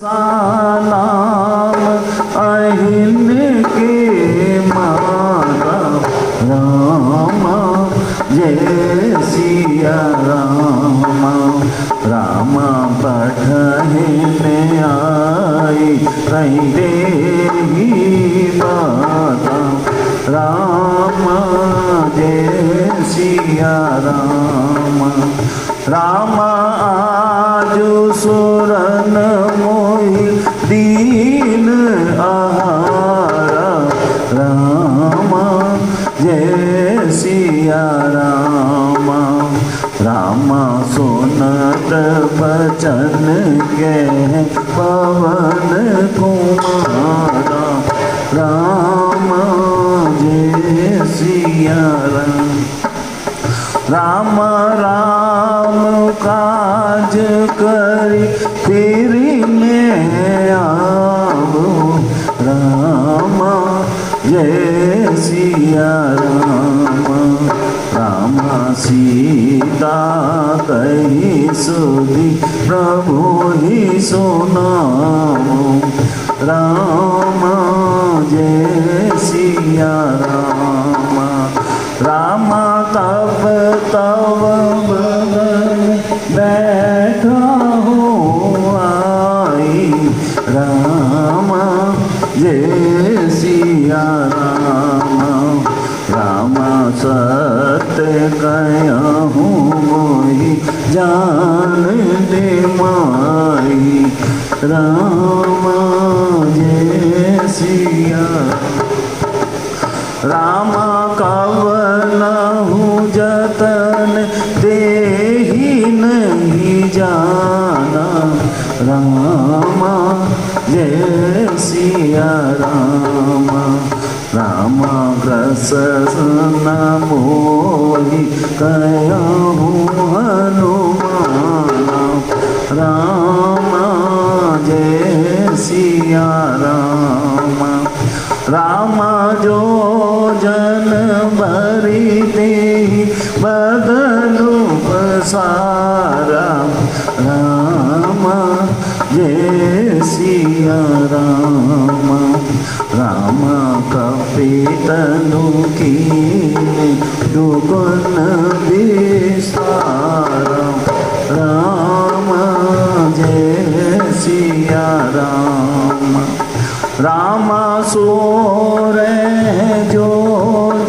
नाम अहिन के माता राम जय सिया राम। राम पठहिन आई तेरी माता राम जय सिया राम। राम आजु सुरन मोहि दीन आहारा राम जय सिया राम। राम सुनत बचन के पवन कुमारा राम जय सिया राम। राम राम काज करी फिर में आवो राम जय सिया राम। राम सीता कही सुधी प्रभु ही सुनाओ राम जय सिया राम। राम तब तब बगल बैठा हूँ आई राम जय सिया राम। राम सत्य कहूँ मोहि जान दे माई राम जय सिया। राम कवनहु जतन देहि नहीं जाना राम जय सिया राम। राम ग्रसन मोहि कहूँ हनुमान राम जय सिया राम। राम जो जन भरी दे बदलु पसारा राम जय सिया राम। राम कपितनु कीन्हे दुगुन विस्तारा राम जय सिया राम। राम सोरे जो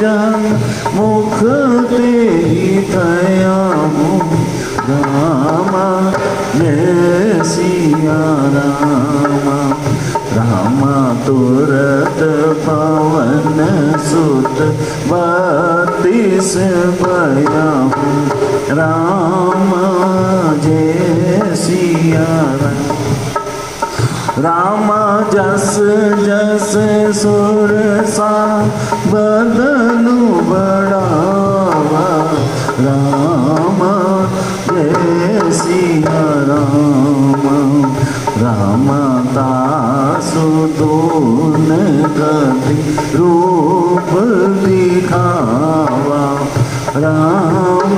जन मुख तेहि थया हूँ राम जय सिया राम। राम तुरत पवन सुत बत्तीस भया हूँ राम जय सिया राम। राम जस जस सुरसा बदनु बढ़ावा राम जय सिया राम। राम दासु दून कभी रूप दिखावा राम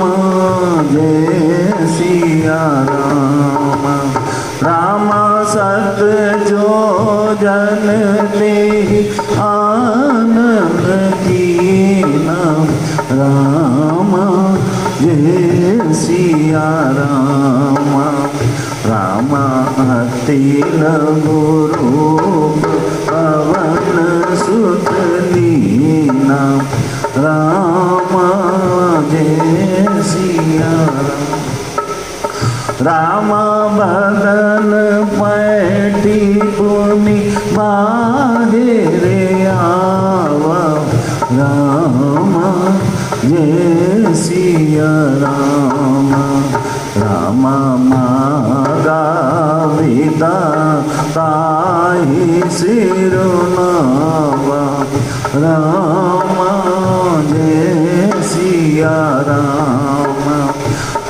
जय सिया राम। राम सत जो जन ते आनंद कीना राम जय सिया राम। राम अति लघु रूप पवन सुत लीना राम जय सिया राम। राम बदन पैठी पुनि बाहिर आवा राम जय सिया राम। राम मागा विदा ताहि सिरुनावा राम जय सिया राम।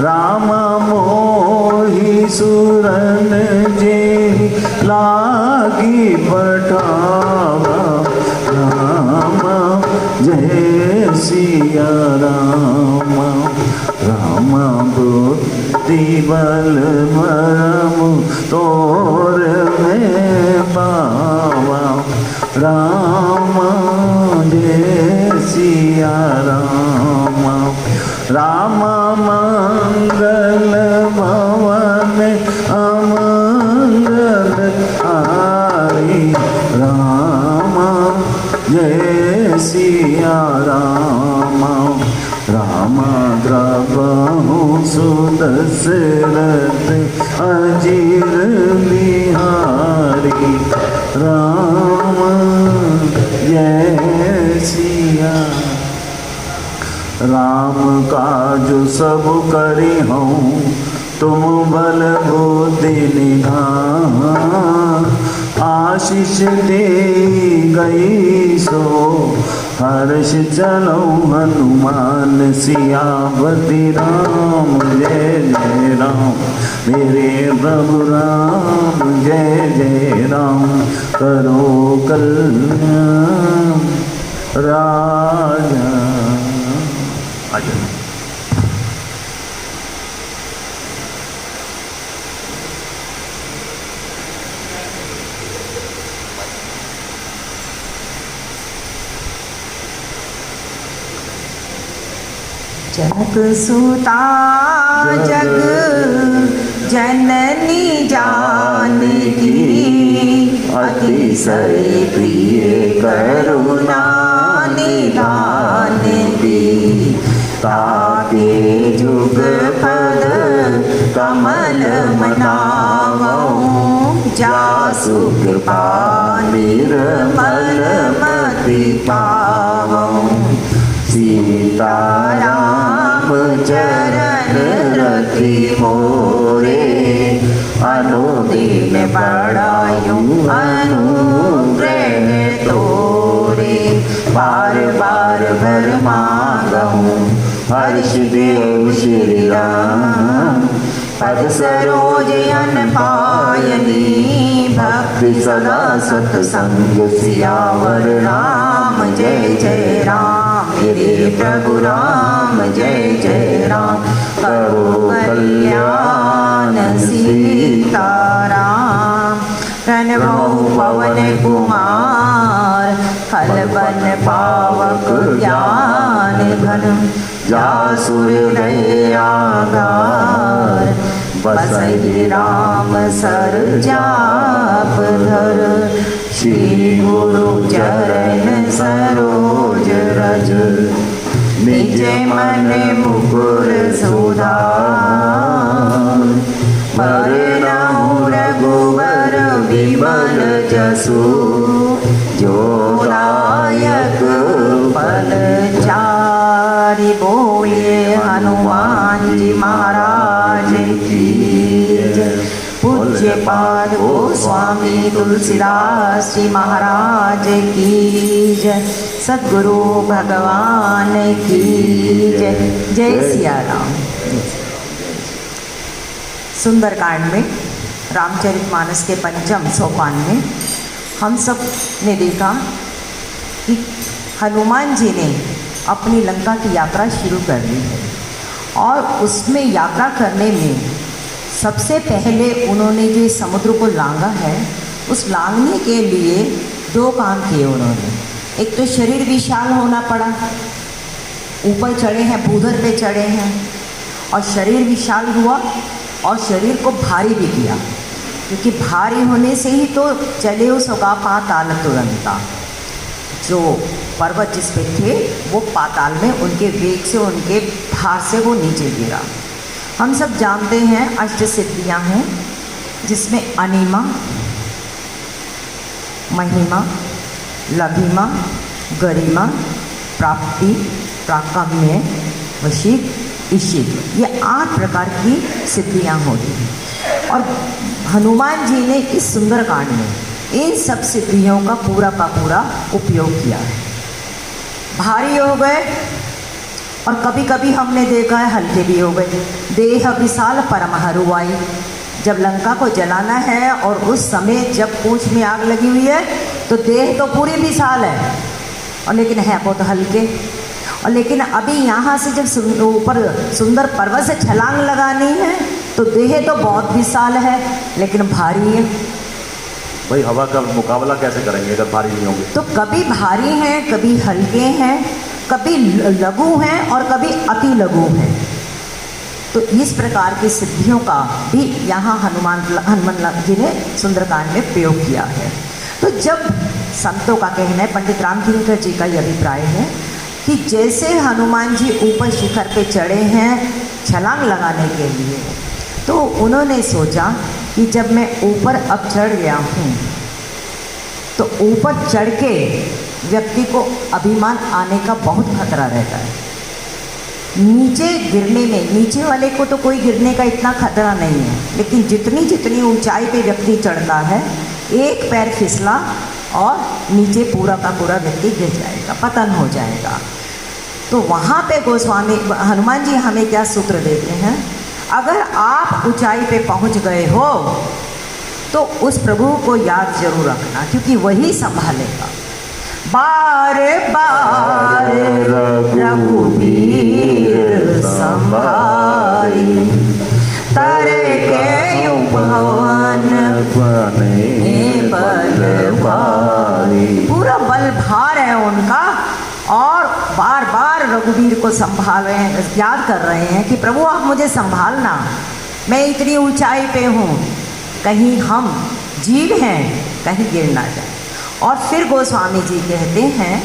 राम मोहि सुरन जे लागी पठावा राम जय सिया राम। राम अति बल मरम तोर में पावा। राम जय सिया राम। राम मंगल भवन अमंगल हारी। राम जय सिया राम। राम द्रवहु सुदशरथ अजीर बिहारी। राम जय सिया। राम काज सब करी हूँ तुम बल बुद्धि निधान। आशीष दे गई सो हर्ष चलो हनुमान सियापति राम। जय जय राम मेरे प्रभु राम। जय जय राम करो कल्याण राजा। जनक सुता जग जननी जानकी। अतिशय प्रिय करुणा निधान की। ताके जुग पद कमल मनावऊँ। जासु कृपा निर्मल मति पावऊँ। सीताराम चरण रति मोरे। अनुदिन बढ़ायूं अनुग्रह तोरे। बार बार वर मांगऊँ हर्ष देव श्री राम। पद सरोज अन पायनी। भक्ति सदा सत्संग सियावर राम। जय जय राम मेरे प्रभु राम। जय जय राम करो कल्याण सीताराम। प्रणवो पवन कुमार खलबन पावक ज्ञान घन। जासुर हृदय आगार बसहि राम सर जाप धर। श्री गुरु चरण सरोज रज। निज मन मुकुर सुधार। मरनहुँ रघुवर विमल जसु। जो दायक फल चारि। बोलिए हनुमान जी महाराज की जय। पूज्य पाद गोस्वामी तुलसीदास जी महाराज की जय। सद्गुरु भगवान की जय। जय सिया राम। सुंदरकांड में रामचरितमानस के पंचम सोपान में हम सब ने देखा कि हनुमान जी ने अपनी लंका की यात्रा शुरू कर दी है। और उसमें यात्रा करने में सबसे पहले उन्होंने जो समुद्र को लांघा है, उस लांघने के लिए दो काम किए उन्होंने। एक तो शरीर विशाल होना पड़ा। ऊपर चढ़े हैं, भूधर पे चढ़े हैं और शरीर विशाल हुआ और शरीर को भारी भी किया, क्योंकि भारी होने से ही तो चले उस होगा पाताल तुरंता। जो पर्वत जिस पे थे वो पाताल में उनके वेग से, उनके भार से वो नीचे गिरा। हम सब जानते हैं अष्ट सिद्धियाँ हैं, जिसमें अनिमा, महिमा, लघिमा, गरिमा, प्राप्ति, प्राकम्य, वशीक, ईशित, ये 8 प्रकार की सिद्धियाँ होती हैं। और हनुमान जी ने इस सुंदरकांड में इन सब सिद्धियों का पूरा उपयोग किया है। भारी हो गए और कभी कभी हमने देखा है हल्के भी हो गए। देह विशाल परम हरुआई, जब लंका को जलाना है और उस समय जब पूंछ में आग लगी हुई है तो देह तो पूरी विशाल है और लेकिन है बहुत हल्के। और लेकिन अभी यहाँ से जब ऊपर सुंदर पर्वत से छलांग लगानी है तो देह तो बहुत विशाल है लेकिन भारी है। भाई हवा का मुकाबला कैसे करेंगे अगर भारी नहीं होंगे? तो कभी भारी हैं, कभी हल्के हैं, कभी लघु हैं और कभी अति लघु हैं। तो इस प्रकार की सिद्धियों का भी यहाँ हनुमान जी ने सुंदरकांड में प्रयोग किया है। तो जब संतों का कहना है, पंडित रामकिंकर जी का ये अभिप्राय है कि जैसे हनुमान जी ऊपर शिखर पे चढ़े हैं छलांग लगाने के लिए, तो उन्होंने सोचा कि जब मैं ऊपर अब चढ़ गया हूँ तो ऊपर चढ़ के व्यक्ति को अभिमान आने का बहुत खतरा रहता है। नीचे गिरने में, नीचे वाले को तो कोई गिरने का इतना खतरा नहीं है, लेकिन जितनी जितनी ऊंचाई पे व्यक्ति चढ़ता है, एक पैर फिसला और नीचे पूरा का पूरा व्यक्ति गिर जाएगा, पतन हो जाएगा। तो वहाँ पे गोस्वामी हनुमान जी हमें क्या सूत्र देते हैं, अगर आप ऊंचाई पे पहुँच गए हो तो उस प्रभु को याद जरूर रखना, क्योंकि वही संभालेगा। बार बार रघुबीर संभारी, तरे के उपवन बने बल भारी। पूरा बल भार है उनका और बार बार रघुबीर को संभाल रहे हैं, याद कर रहे हैं कि प्रभु आप मुझे संभालना, मैं इतनी ऊंचाई पे हूँ, कहीं हम जीव हैं, कहीं गिर ना जाए। और फिर गोस्वामी जी कहते हैं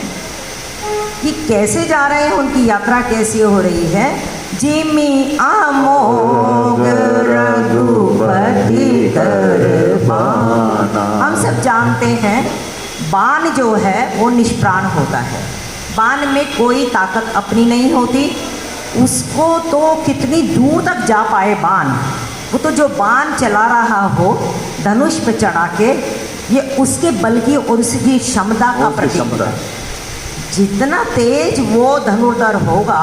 कि कैसे जा रहे हैं, उनकी यात्रा कैसी हो रही है। जिमी आमोग रघुपति दरबाना। हम सब जानते हैं बाण जो है वो निष्प्राण होता है, बाण में कोई ताकत अपनी नहीं होती, उसको तो कितनी दूर तक जा पाए बाण, वो तो जो बाण चला रहा हो धनुष पे चढ़ा के, ये उसके बल की और उसकी क्षमता का प्रतीक है। जितना तेज वो धनुर्धर होगा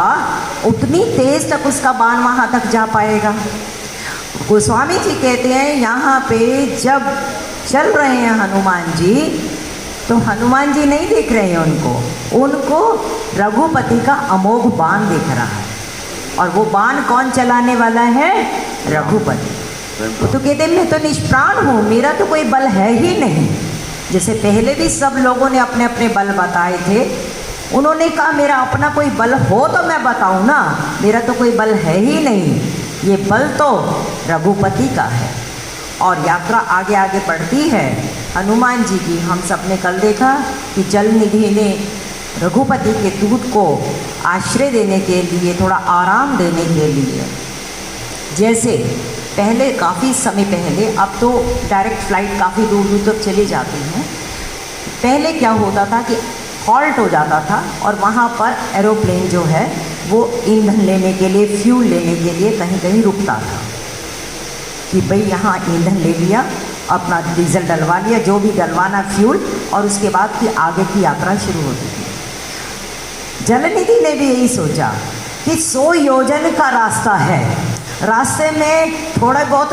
उतनी तेज तक उसका बाण वहाँ तक जा पाएगा। गोस्वामी जी कहते हैं यहाँ पे जब चल रहे हैं हनुमान जी, तो हनुमान जी नहीं दिख रहे हैं उनको रघुपति का अमोघ बाण दिख रहा है। और वो बाण कौन चलाने वाला है? रघुपति। वो तो कहते हैं मैं तो निष्प्राण हूँ, मेरा तो कोई बल है ही नहीं। जैसे पहले भी सब लोगों ने अपने अपने बल बताए थे, उन्होंने कहा मेरा अपना कोई बल हो तो मैं बताऊँ ना, मेरा तो कोई बल है ही नहीं, ये बल तो रघुपति का है। और यात्रा आगे आगे बढ़ती है हनुमान जी की। हम सब ने कल देखा कि जल निधि ने रघुपति के दूत को आश्रय देने के लिए, थोड़ा आराम देने के लिए, जैसे पहले काफ़ी समय पहले, अब तो डायरेक्ट फ्लाइट काफ़ी दूर दूर तक चली जाती हैं, पहले क्या होता था कि हॉल्ट हो जाता था और वहाँ पर एरोप्लेन जो है वो ईंधन लेने के लिए, फ्यूल लेने के लिए कहीं कहीं रुकता था कि भाई यहाँ ईंधन ले लिया, अपना डीजल डलवा लिया, जो भी डलवाना फ्यूल, और उसके बाद की आगे की यात्रा शुरू होती थी। जलनिधि ने भी यही सोचा कि 100 योजन का रास्ता है, रास्ते में थोड़ा बहुत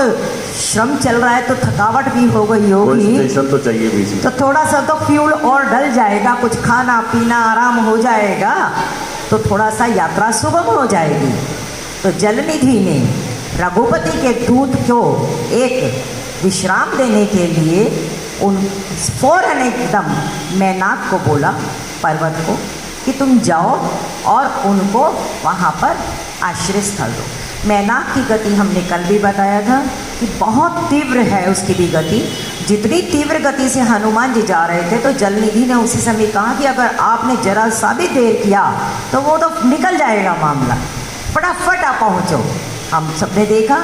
श्रम चल रहा है तो थकावट भी हो गई होगी, स्टेशन तो चाहिए बीच में, तो थोड़ा सा तो फ्यूल और डल जाएगा, कुछ खाना पीना आराम हो जाएगा, तो थोड़ा सा यात्रा सुगम हो जाएगी। तो जलनिधि ने रघुपति के दूत को एक विश्राम देने के लिए उन फौरन एकदम मैनाक को बोला, पर्वत को, कि तुम जाओ और उनको वहाँ पर आश्रय स्थल दो। मैनाक की गति हमने कल भी बताया था कि बहुत तीव्र है उसकी भी गति। जितनी तीव्र गति से हनुमान जी जा रहे थे, तो जलनिधि ने उसी समय कहा कि अगर आपने जरा सा भी देर किया तो वो तो निकल जाएगा मामला, फटाफट आप पहुँचो। हम सबने देखा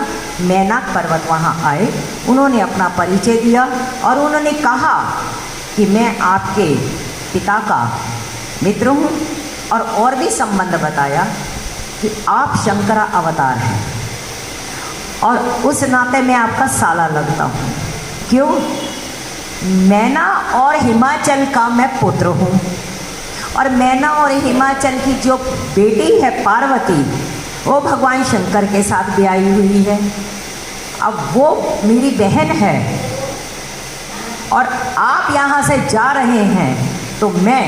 मैनाक पर्वत वहाँ आए, उन्होंने अपना परिचय दिया और उन्होंने कहा कि मैं आपके पिता का मित्र हूँ, और भी संबंध बताया कि आप शंकरा अवतार हैं और उस नाते मैं आपका साला लगता हूँ। क्यों? मैना और हिमाचल का मैं पुत्र हूँ, और मैना और हिमाचल की जो बेटी है पार्वती, वो भगवान शंकर के साथ ब्याही हुई है। अब वो मेरी बहन है और आप यहाँ से जा रहे हैं, तो मैं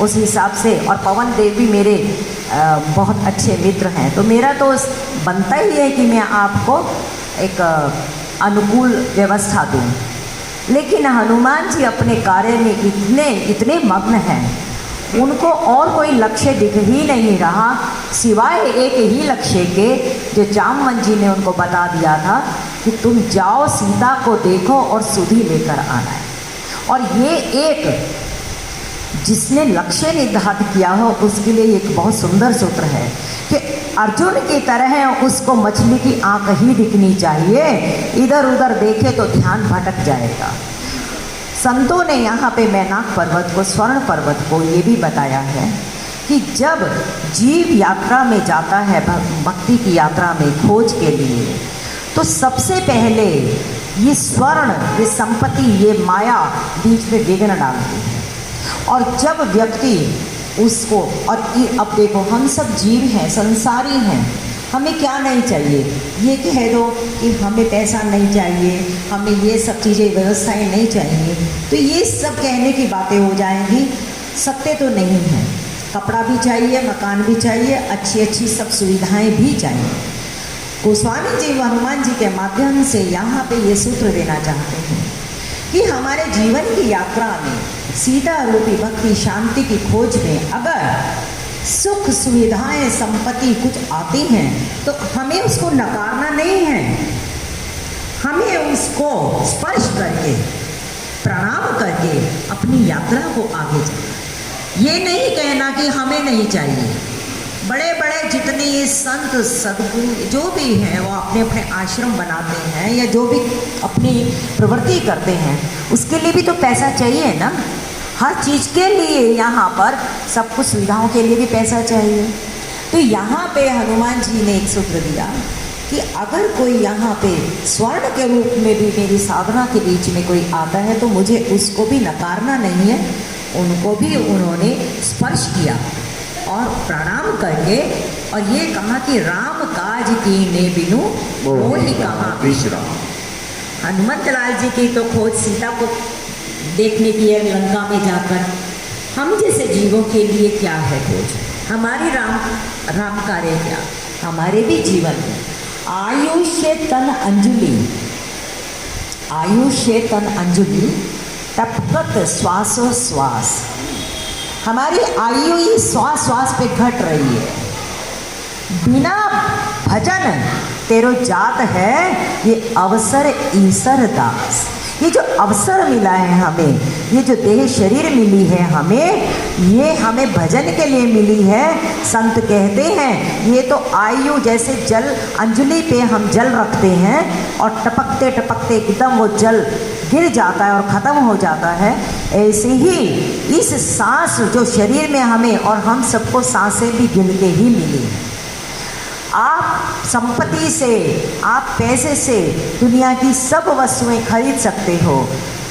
उस हिसाब से, और पवन देव भी मेरे बहुत अच्छे मित्र हैं, तो मेरा तो बनता ही है कि मैं आपको एक अनुकूल व्यवस्था दूं। लेकिन हनुमान जी अपने कार्य में इतने मग्न हैं, उनको और कोई लक्ष्य दिख ही नहीं रहा सिवाय एक ही लक्ष्य के, जो जामवंत जी ने उनको बता दिया था कि तुम जाओ सीता को देखो और सुधि लेकर आना है। और ये एक जिसने लक्ष्य निर्धारित किया हो उसके लिए एक बहुत सुंदर सूत्र है कि अर्जुन की तरह उसको मछली की आंख ही दिखनी चाहिए, इधर उधर देखे तो ध्यान भटक जाएगा। संतों ने यहाँ पे मैनाक पर्वत को, स्वर्ण पर्वत को ये भी बताया है कि जब जीव यात्रा में जाता है भक्ति की यात्रा में खोज के लिए, तो सबसे पहले ये स्वर्ण, ये संपत्ति, ये माया बीच में विघ्न डालती है। और जब व्यक्ति उसको, और अब देखो हम सब जीव हैं, संसारी हैं, हमें क्या नहीं चाहिए, ये कह दो कि हमें पैसा नहीं चाहिए, हमें ये सब चीज़ें व्यवस्थाएं नहीं चाहिए, तो ये सब कहने की बातें हो जाएंगी, सत्य तो नहीं है। कपड़ा भी चाहिए, मकान भी चाहिए, अच्छी अच्छी सब सुविधाएं भी चाहिए। गोस्वामी जी हनुमान जी के माध्यम से यहाँ पे ये सूत्र देना चाहते हैं कि हमारे जीवन की यात्रा में सीता रूपी भक्ति शांति की खोज में अगर सुख सुविधाएं संपत्ति कुछ आती हैं तो हमें उसको नकारना नहीं है, हमें उसको स्पर्श करके प्रणाम करके अपनी यात्रा को आगे चलना। ये नहीं कहना कि हमें नहीं चाहिए। बड़े बड़े जितने ये संत सद्गुरु जो भी हैं वो अपने अपने आश्रम बनाते हैं या जो भी अपनी प्रवृत्ति करते हैं, उसके लिए भी तो पैसा चाहिए ना। हर चीज़ के लिए यहाँ पर सब कुछ सुविधाओं के लिए भी पैसा चाहिए। तो यहाँ पे हनुमान जी ने एक सूत्र दिया कि अगर कोई यहाँ पे स्वर्ण के रूप में भी मेरी साधना के बीच में कोई आता है तो मुझे उसको भी नकारना नहीं है। उनको भी उन्होंने स्पर्श किया और प्रणाम करके और ये कहा कि राम काज कीने बिनु मोहि कहाँ विश्राम। हनुमत लाल जी की तो खोज सीता को देखने की है लंका में जाकर। हम जैसे जीवों के लिए क्या है खोज, हमारी राम कार्य क्या, हमारे भी जीवन में आयुष्य तन अंजलि, आयुष्य तन अंजलि टपकत श्वासो श्वास। हमारी आयु ही श्वास श्वास पे घट रही है। बिना भजन तेरो जात है ये अवसर ईसर दास। ये जो अवसर मिला है हमें, ये जो देह शरीर मिली है हमें, ये हमें भजन के लिए मिली है। संत कहते हैं ये तो आयु जैसे जल अंजलि पे हम जल रखते हैं और टपकते टपकते एकदम वो जल गिर जाता है और ख़त्म हो जाता है, ऐसे ही इस सांस जो शरीर में हमें और हम सबको सांसें भी गिन के ही मिली है। आप संपत्ति से, आप पैसे से दुनिया की सब वस्तुएं खरीद सकते हो,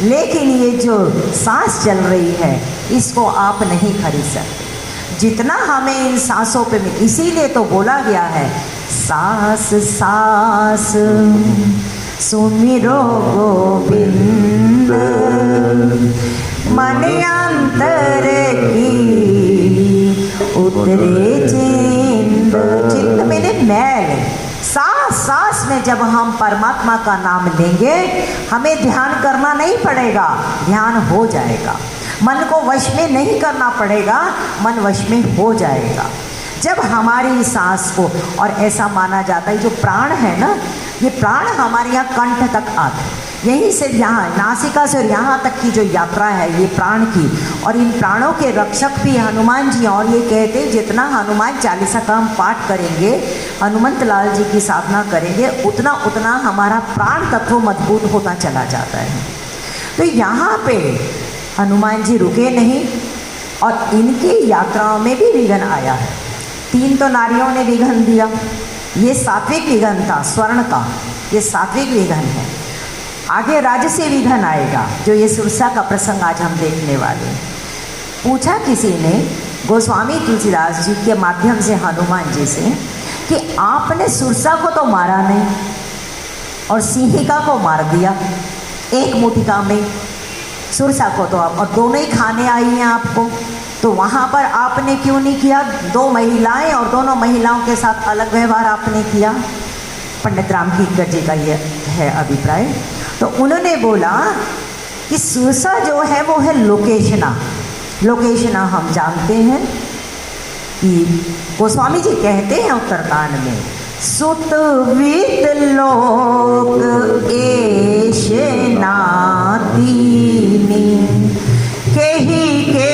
लेकिन ये जो सांस चल रही है इसको आप नहीं खरीद सकते। जितना हमें इन सांसों पे, इसीलिए तो बोला गया है सांस सांस सुमिरो गोविंद मन अंतर की उतरे चिंत। चिंत मेरे मैल। सांस सांस में जब हम परमात्मा का नाम लेंगे हमें ध्यान करना नहीं पड़ेगा, ध्यान हो जाएगा। मन को वश में नहीं करना पड़ेगा, मन वश में हो जाएगा जब हमारी सांस को। और ऐसा माना जाता है जो प्राण है ना, ये प्राण हमारे यहाँ कंठ तक आते हैं, यहीं से यहाँ नासिका से और यहाँ तक की जो यात्रा है ये प्राण की। और इन प्राणों के रक्षक भी हनुमान जी। और ये कहते हैं जितना हनुमान चालीसा का हम पाठ करेंगे, हनुमत लाल जी की साधना करेंगे, उतना उतना हमारा प्राण तत्व मजबूत होता चला जाता है। तो यहाँ पे हनुमान जी रुके नहीं और इनकी यात्राओं में भी विघ्न आया है। 3 तो नारियों ने विघ्न दिया, ये सात्विक विघ्न था स्वर्ण का, ये सात्विक विघ्न है। आगे राजसी विघ्न आएगा जो ये सुरसा का प्रसंग आज हम देखने वाले हैं। पूछा किसी ने गोस्वामी तुलसीदास जी के माध्यम से हनुमान जी से कि आपने सुरसा को तो मारा नहीं और सिंहिका को मार दिया एक मुठिका में, सुरसा को तो आप, और दोनों ही खाने आई हैं आपको, तो वहाँ पर आपने क्यों नहीं किया? 2 महिलाएं और दोनों महिलाओं के साथ अलग व्यवहार आपने किया। पंडित राम किंकर जी का ये है अभिप्राय। तो उन्होंने बोला कि सुरसा जो है वो है लोकेशना। लोकेशना हम जानते हैं कि गोस्वामी जी कहते हैं उत्तरकांड में, सुत वित लोक एशनातीनी केहि के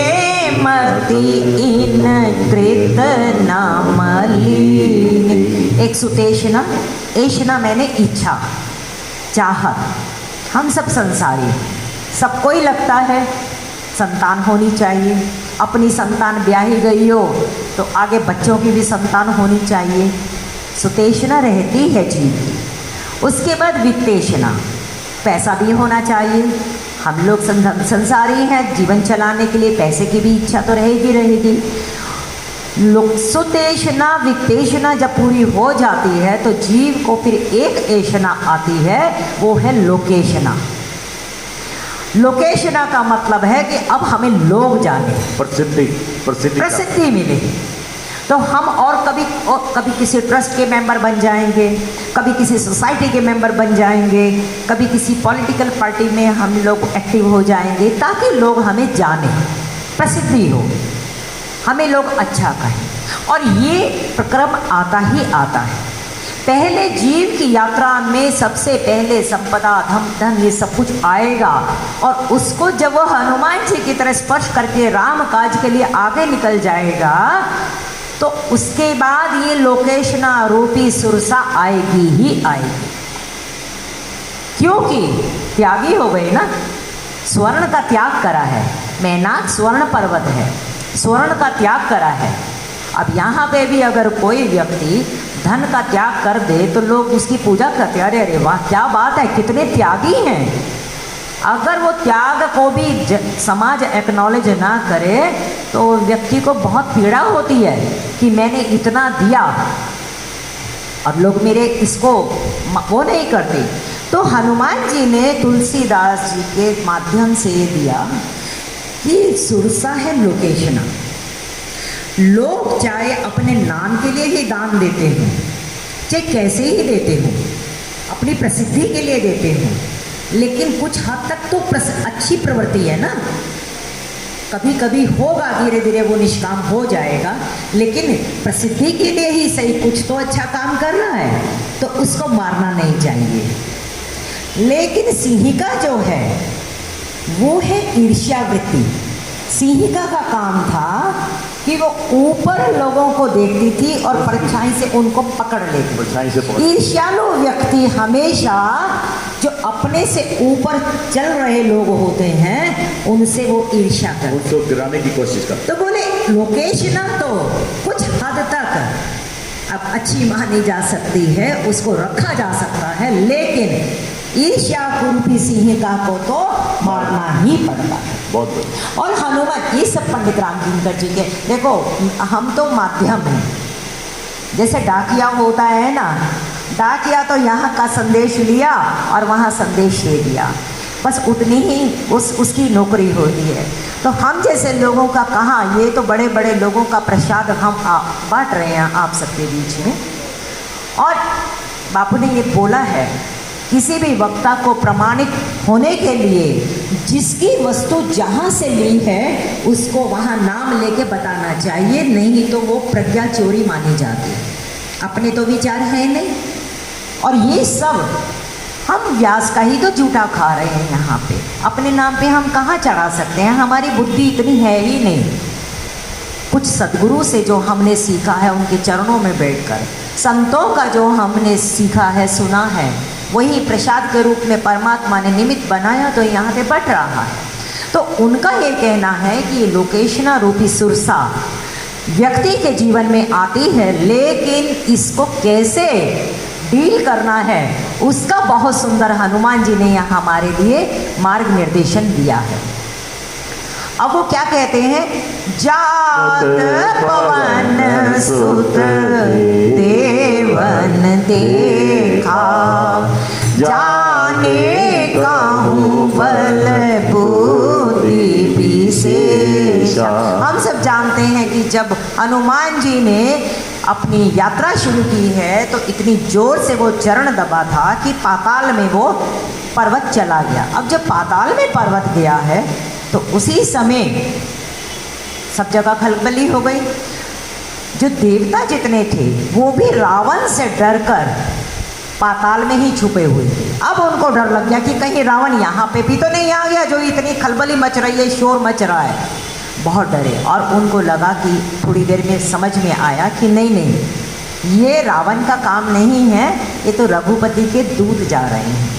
मति इन कृत नामलीनी। एक सुतेशना, एशना मैंने इच्छा, चाहत। हम सब संसारी, सबको ही लगता है संतान होनी चाहिए। अपनी संतान ब्याही गई हो तो आगे बच्चों की भी संतान होनी चाहिए। सुतेशना रहती है जीव की। उसके बाद वित्तेशना, पैसा भी होना चाहिए। हम लोग संसारी हैं, जीवन चलाने के लिए पैसे की भी इच्छा तो रहेगी रहेगी। सुतेशना वित्तेशना जब पूरी हो जाती है तो जीव को फिर एक ऐशना आती है, वो है लोकेशना। लोकेशना का मतलब है कि अब हमें लोग जाने, प्रसिद्धि मिले। तो हम और कभी किसी ट्रस्ट के मेंबर बन जाएंगे, कभी किसी सोसाइटी के मेंबर बन जाएंगे, कभी किसी पॉलिटिकल पार्टी में हम लोग एक्टिव हो जाएंगे ताकि लोग हमें जाने, प्रसिद्धि हो, हमें लोग अच्छा कहें। और ये प्रक्रम आता ही आता है। पहले जीव की यात्रा में सबसे पहले संपदा, धन ये सब कुछ आएगा और उसको जब वह हनुमान जी की तरह स्पर्श करके राम काज के लिए आगे निकल जाएगा तो उसके बाद ये लोकेशना रूपी सुरसा आएगी ही आएगी। क्योंकि त्यागी हो गए ना, स्वर्ण का त्याग करा है। मैनाक स्वर्ण पर्वत है, स्वर्ण का त्याग करा है। अब यहाँ पे भी अगर कोई व्यक्ति धन का त्याग कर दे तो लोग उसकी पूजा करते हैं, अरे अरे वाह क्या बात है, कितने त्यागी हैं। अगर वो त्याग को भी समाज एक्नॉलेज ना करे तो व्यक्ति को बहुत पीड़ा होती है कि मैंने इतना दिया और लोग मेरे इसको वो नहीं करते। तो हनुमान जी ने तुलसीदास जी के माध्यम से ये दिया कि सुरसा है लोकेशना। लोग चाहे अपने नाम के लिए ही दान देते हैं, चाहे कैसे ही देते हो, अपनी प्रसिद्धि के लिए देते हो, लेकिन कुछ हद तक तो अच्छी प्रवृत्ति है ना। कभी कभी होगा, धीरे धीरे वो निष्काम हो जाएगा, लेकिन प्रसिद्धि के लिए ही सही कुछ तो अच्छा काम कर रहा है तो उसको मारना नहीं चाहिए। लेकिन सिंहिका जो है वो है ईर्ष्यावृत्ति। सिंहिका का काम था कि वो ऊपर लोगों को देखती थी और परछाई से उनको पकड़ लेती। ईर्ष्यालु व्यक्ति हमेशा जो अपने से ऊपर चल रहे लोग होते हैं उनसे वो ईर्ष्या करते, उसको गिराने की कोशिश करते। तो बोले लोकेशना तो कुछ हद तक अब अच्छी मानी जा सकती है, उसको रखा जा सकता है, लेकिन ईर्ष्या कुरूपी सिंहिका को तो मारना ही पड़ता है। बहुत बढ़िया। और हनुमान, ये सब पंडित राम किंकर जी के, देखो हम तो माध्यम हैं। जैसे डाकिया होता है ना, डाकिया तो यहाँ का संदेश लिया और वहाँ संदेश दे दिया, बस उतनी ही उसकी नौकरी होती है। तो हम जैसे लोगों का कहाँ, ये तो बड़े बड़े लोगों का प्रसाद हम बांट रहे हैं आप सबके बीच में। और बापू ने ये बोला है, किसी भी वक्ता को प्रमाणित होने के लिए जिसकी वस्तु जहाँ से ली है उसको वहाँ नाम लेके बताना चाहिए, नहीं तो वो प्रज्ञा चोरी मानी जाती है। अपने तो विचार है नहीं। और ये सब हम व्यास का ही तो जूठा खा रहे हैं यहाँ पे। अपने नाम पे हम कहाँ चढ़ा सकते हैं, हमारी बुद्धि इतनी है ही नहीं। कुछ सद्गुरु से जो हमने सीखा है उनके चरणों में बैठकर, संतों का जो हमने सीखा है सुना है, वही प्रसाद के रूप में परमात्मा ने निमित्त बनाया तो यहाँ पे बट रहा है। तो उनका ये कहना है कि ये लोकेशना रूपी सुरसा व्यक्ति के जीवन में आती है, लेकिन इसको कैसे डील करना है उसका बहुत सुंदर हनुमान जी ने यहाँ हमारे लिए मार्ग निर्देशन दिया है। अब वो क्या कहते हैं, जात पवन सुत देवन देखा, जाने कहूँ बल बुद्धि विशेषा। हम सब जानते हैं कि जब हनुमान जी ने अपनी यात्रा शुरू की है तो इतनी जोर से वो चरण दबा था कि पाताल में वो पर्वत चला गया। अब जब पाताल में पर्वत गया है तो उसी समय सब जगह खलबली हो गई। जो देवता जितने थे वो भी रावण से डरकर पाताल में ही छुपे हुए थे। अब उनको डर लग गया कि कहीं रावण यहाँ पे भी तो नहीं आ गया, जो इतनी खलबली मच रही है, शोर मच रहा है। बहुत डरे और उनको लगा कि थोड़ी देर में समझ में आया कि नहीं नहीं, ये रावण का काम नहीं है, ये तो रघुपति के दूत जा रहे हैं।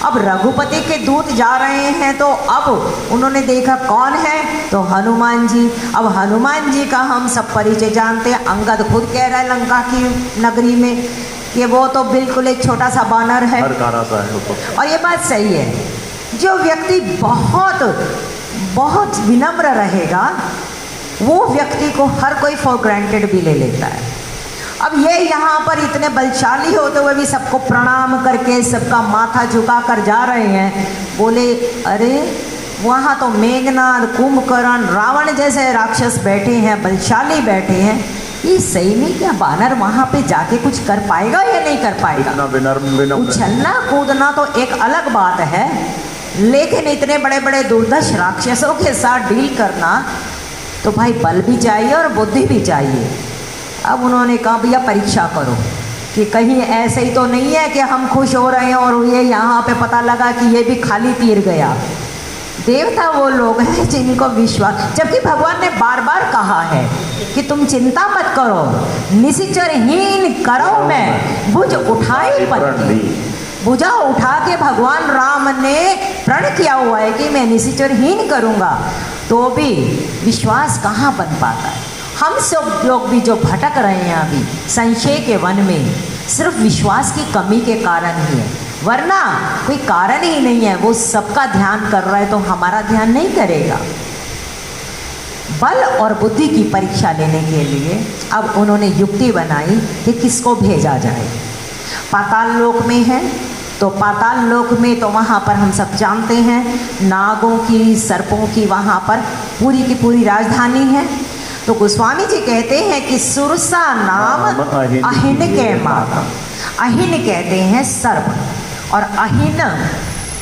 अब रघुपति के दूत जा रहे हैं तो अब उन्होंने देखा कौन है, तो हनुमान जी। अब हनुमान जी का हम सब परिचय जानते हैं। अंगद खुद कह रहा है लंका की नगरी में कि वो तो बिल्कुल एक छोटा सा बानर है। सा है वो तो। और ये बात सही है, जो व्यक्ति बहुत बहुत विनम्र रहेगा वो व्यक्ति को हर कोई फॉर ग्रांटेड भी ले लेता है। अब ये यहाँ पर इतने बलशाली होते हुए भी सबको प्रणाम करके सबका माथा झुका कर जा रहे हैं। बोले अरे वहाँ तो मेघनाद, कुंभकर्ण, रावण जैसे राक्षस बैठे हैं, बलशाली बैठे हैं, ये सही में क्या बानर वहाँ पे जाके कुछ कर पाएगा या नहीं कर पाएगा? उछलना कूदना तो एक अलग बात है, लेकिन इतने बड़े बड़े दुर्धर्ष राक्षसों के साथ डील करना तो भाई बल भी चाहिए और बुद्धि भी चाहिए। अब उन्होंने कहा भैया परीक्षा करो कि कहीं ऐसे ही तो नहीं है कि हम खुश हो रहे हैं और ये यहाँ पे पता लगा कि ये भी खाली तीर गया। देवता वो लोग हैं जिनको विश्वास, जबकि भगवान ने बार बार कहा है कि तुम चिंता मत करो, निशिचरहीन करो मैं भुज उठाए पति। भुजा उठा के भगवान राम ने प्रण किया हुआ है कि मैं निशिचरहीन करूँगा, तो भी विश्वास कहाँ बन पाता है। हम सब लोग भी जो भटक रहे हैं अभी संशय के वन में, सिर्फ विश्वास की कमी के कारण ही है, वरना कोई कारण ही नहीं है। वो सबका ध्यान कर रहा है तो हमारा ध्यान नहीं करेगा। बल और बुद्धि की परीक्षा लेने के लिए अब उन्होंने युक्ति बनाई कि किसको भेजा जाए। पाताल लोक में है तो पाताल लोक में तो वहाँ पर हम सब जानते हैं नागों की, सर्पों की वहाँ पर पूरी की पूरी राजधानी है। तो गोस्वामी जी कहते हैं कि सुरसा नाम अहिन के माता। अहिन कहते हैं सर्प और अहिन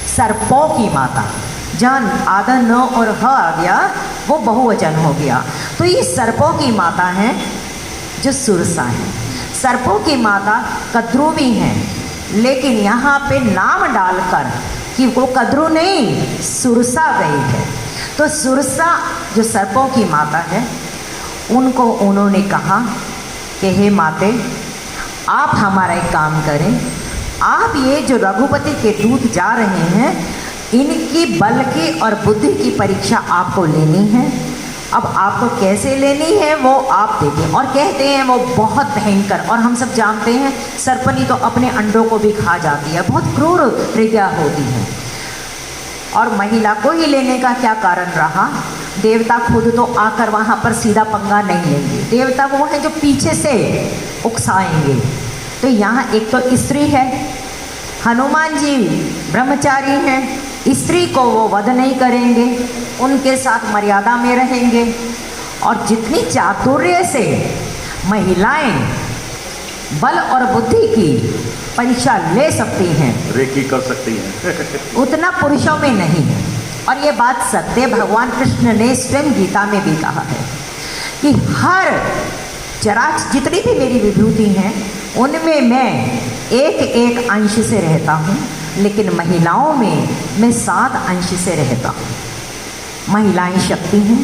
सर्पों की माता। जहाँ आधा न और ह आ गया वो बहुवचन हो गया। तो ये सर्पों की माता है जो सुरसा है। सर्पों की माता कद्रू भी हैं, लेकिन यहाँ पे नाम डालकर कि वो कद्रू नहीं सुरसा गई है। तो सुरसा जो सर्पों की माता है उनको उन्होंने कहा कि हे माते, आप हमारा एक काम करें, आप ये जो रघुपति के दूत जा रहे हैं इनकी बल की और बुद्धि की परीक्षा आपको लेनी है। अब आपको कैसे लेनी है वो आप देखें। और कहते हैं वो बहुत भयंकर, और हम सब जानते हैं सर्पनी तो अपने अंडों को भी खा जाती है, बहुत क्रूर हृदय होती है। और महिला को ही लेने का क्या कारण रहा? देवता खुद तो आकर वहाँ पर सीधा पंगा नहीं लेंगे, देवता वो हैं जो पीछे से उकसाएंगे। तो यहाँ एक तो स्त्री है, हनुमान जी ब्रह्मचारी हैं, स्त्री को वो वध नहीं करेंगे, उनके साथ मर्यादा में रहेंगे। और जितनी चातुर्य से महिलाएं बल और बुद्धि की परीक्षा ले सकती हैं, रेकी कर सकती हैं उतना पुरुषों में नहीं है। और ये बात सत्य भगवान कृष्ण ने स्वयं गीता में भी कहा है कि हर चराच जितनी भी मेरी विभूति हैं उनमें मैं एक एक अंश से रहता हूँ, लेकिन महिलाओं में मैं 7 अंश से रहता हूँ। महिलाएं शक्ति हैं।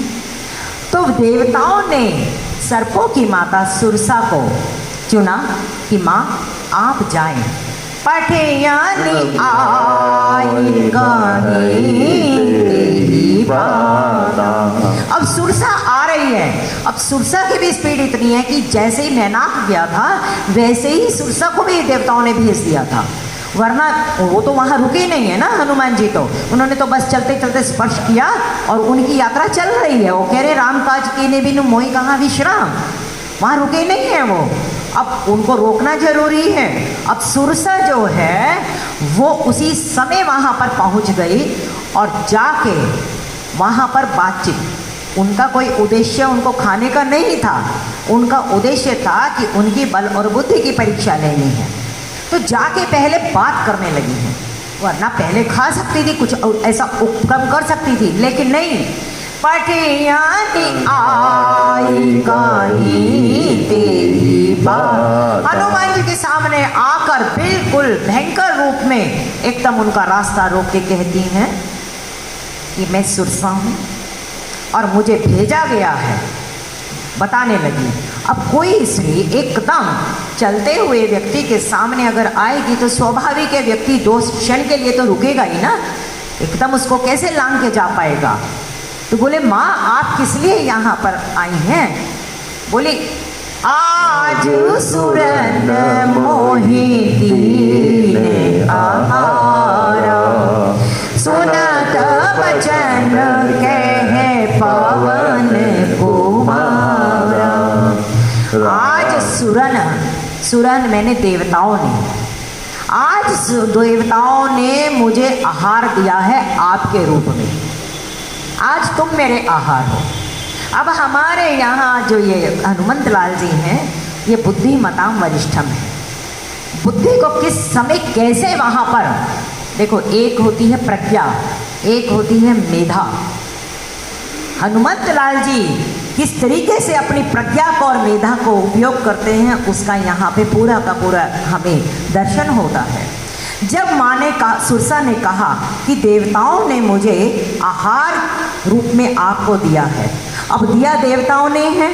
तो देवताओं ने सर्पों की माता सुरसा को चुना कि माँ आप जाएं। पठयानि आई अब सुरसा आ रही है। अब सुरसा की भी स्पीड इतनी है कि जैसे ही मैनाक गया था वैसे ही सुरसा को भी देवताओं ने भेज दिया था, वरना वो तो वहाँ रुके नहीं है ना। हनुमान जी तो उन्होंने तो बस चलते चलते स्पर्श किया और उनकी यात्रा चल रही है। वो कह रहे राम काज कीने बिनु मोहि कहाँ विश्राम, वहाँ रुके नहीं हैं वो, अब उनको रोकना जरूरी है। अब सुरसा जो है वो उसी समय वहाँ पर पहुँच गई और जाके वहाँ पर बातचीत, उनका कोई उद्देश्य उनको खाने का नहीं था, उनका उद्देश्य था कि उनकी बल और बुद्धि की परीक्षा लेनी है, तो जाके पहले बात करने लगी है। वरना पहले खा सकती थी, कुछ ऐसा उपक्रम कर सकती थी, लेकिन नहीं। पटियानी आई गाई तेरी बात, हनुमान जी के सामने आकर बिल्कुल भयंकर रूप में एकदम उनका रास्ता रोक के कहती हैं कि मैं सुरसा हूँ और मुझे भेजा गया है। बताने लगी। अब कोई स्त्री एकदम चलते हुए व्यक्ति के सामने अगर आएगी तो स्वाभाविक है व्यक्ति 2 क्षण के लिए तो रुकेगा ही ना, एकदम उसको कैसे लांग के जा पाएगा। तो बोले माँ आप किस लिए यहाँ पर आई हैं? बोली आज सुरन मोहि दीन आहारा, सुनत वचन कहे पवन कुमारा। आज सुरन मैंने देवताओं ने, आज देवताओं ने मुझे आहार दिया है आपके रूप में, आज तुम मेरे आहार हो। अब हमारे यहाँ जो ये हनुमंत लाल जी हैं ये बुद्धिमताम वरिष्ठम है। बुद्धि को किस समय कैसे वहाँ पर देखो, एक होती है प्रज्ञा, एक होती है मेधा। हनुमंत लाल जी किस तरीके से अपनी प्रज्ञा को और मेधा को उपयोग करते हैं उसका यहाँ पे पूरा का पूरा हमें दर्शन होता है। जब माँ ने कहा, सुरसा ने कहा कि देवताओं ने मुझे आहार रूप में आपको दिया है, अब दिया देवताओं ने है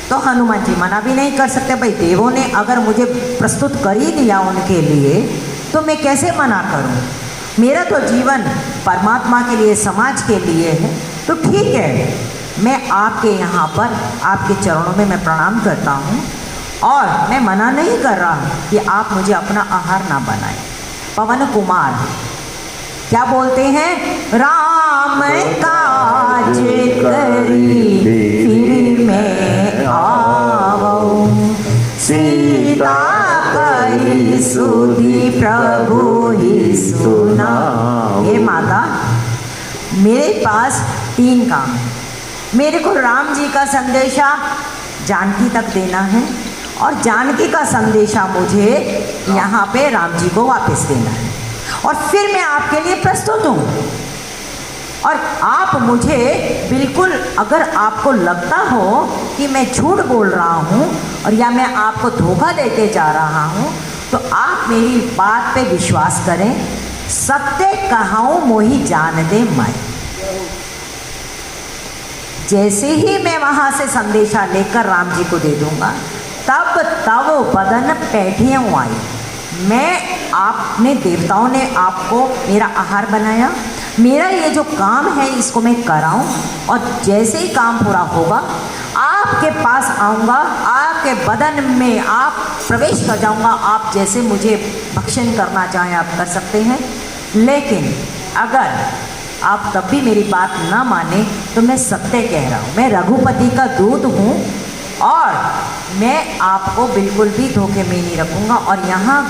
तो हनुमान जी मना भी नहीं कर सकते। भाई देवों ने अगर मुझे प्रस्तुत कर ही दिया उनके लिए तो मैं कैसे मना करूं? मेरा तो जीवन परमात्मा के लिए, समाज के लिए है, तो ठीक है मैं आपके यहाँ पर आपके चरणों में मैं प्रणाम करता हूँ और मैं मना नहीं कर रहा कि आप मुझे अपना आहार ना बनाएं। पवन कुमार क्या बोलते हैं? राम काज करी फिर मैं आवऊं, सीता कही सुधी प्रभु ही सुना। हे माता, मेरे पास 3 काम है। मेरे को राम जी का संदेशा जानकी तक देना है और जानकी का संदेशा मुझे यहाँ पे राम जी को वापस देना है, और फिर मैं आपके लिए प्रस्तुत हूँ। और आप मुझे बिल्कुल, अगर आपको लगता हो कि मैं झूठ बोल रहा हूँ और या मैं आपको धोखा देते जा रहा हूँ तो आप मेरी बात पे विश्वास करें। सत्य कहाऊँ मोहि जान दे माई। जैसे ही मैं वहाँ से संदेशा लेकर राम जी को दे दूँगा तब बदन पैठियों आई। मैं, आपने, देवताओं ने आपको मेरा आहार बनाया, मेरा ये जो काम है इसको मैं कराऊं, और जैसे ही काम पूरा होगा आपके पास आऊँगा, आपके बदन में आप प्रवेश कर जाऊँगा। आप जैसे मुझे भक्षण करना चाहें आप कर सकते हैं, लेकिन अगर आप तब भी मेरी बात ना माने तो मैं सत्य कह रहा हूँ, मैं रघुपति का दूत हूँ और मैं आपको बिल्कुल भी धोखे में नहीं रखूँगा। और यहाँ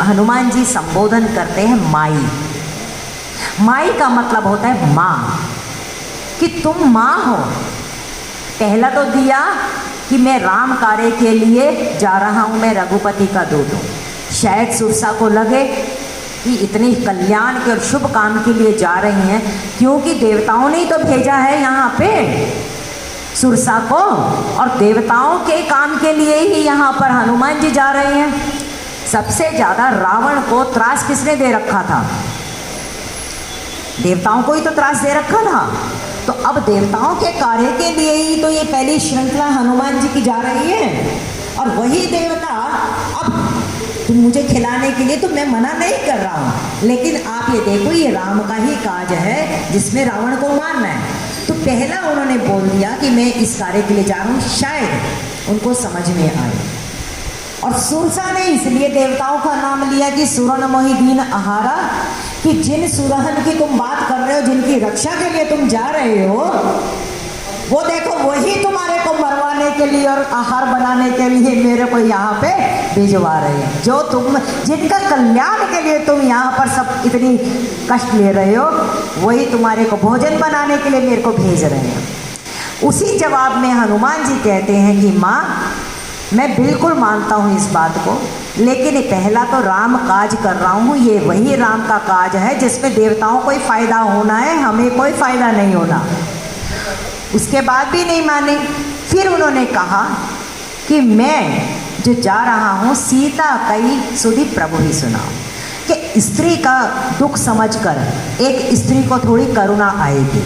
हनुमान जी संबोधन करते हैं माई। माई का मतलब होता है माँ, कि तुम माँ हो। पहला तो दिया कि मैं राम कार्य के लिए जा रहा हूँ, मैं रघुपति का दूत हूँ। शायद सुरसा को लगे कि इतनी कल्याण के और शुभ काम के लिए जा रही हैं, क्योंकि देवताओं ने ही तो भेजा है यहाँ पे सुरसा को, और देवताओं के काम के लिए ही यहाँ पर हनुमान जी जा रहे हैं। सबसे ज़्यादा रावण को त्रास किसने दे रखा था? देवताओं को ही तो त्रास दे रखा था। तो अब देवताओं के कार्य के लिए ही तो ये पहली श्रृंखला हनुमान जी की जा रही है, और वही देवता अब तुम मुझे खिलाने के लिए, तो मैं मना नहीं कर रहा हूँ, लेकिन आप ये देखो ये राम का ही काज है जिसमें रावण को मारना है। तो पहला उन्होंने बोल दिया कि मैं इस कार्य के लिए जा रहा हूँ, शायद उनको समझ में आए। और सुरसा ने इसलिए देवताओं का नाम लिया कि सुरन मोहि दीन आहारा, कि जिन सुरहन की तुम बात कर रहे हो, जिनकी रक्षा के लिए तुम जा रहे हो, वो देखो वही तुम्हारे को मरवाने के लिए और आहार बनाने के लिए मेरे को यहाँ पे भिजवा रहे हैं। जो तुम, जिनका कल्याण के लिए तुम यहाँ पर सब इतनी कष्ट ले रहे हो, वही तुम्हारे को भोजन बनाने के लिए मेरे को भेज रहे हैं। उसी जवाब में हनुमान जी कहते हैं कि माँ, मैं बिल्कुल मानता हूँ इस बात को, लेकिन पहला तो राम काज कर रहा हूँ, ये वही राम का काज है जिसमें देवताओं को ही फायदा होना है, हमें कोई फायदा नहीं होना। उसके बाद भी नहीं माने। फिर उन्होंने कहा कि मैं जो जा रहा हूँ सीता कई सुधी प्रभु ही सुनाओ, कि स्त्री का दुख समझकर एक स्त्री को थोड़ी करुणा आएगी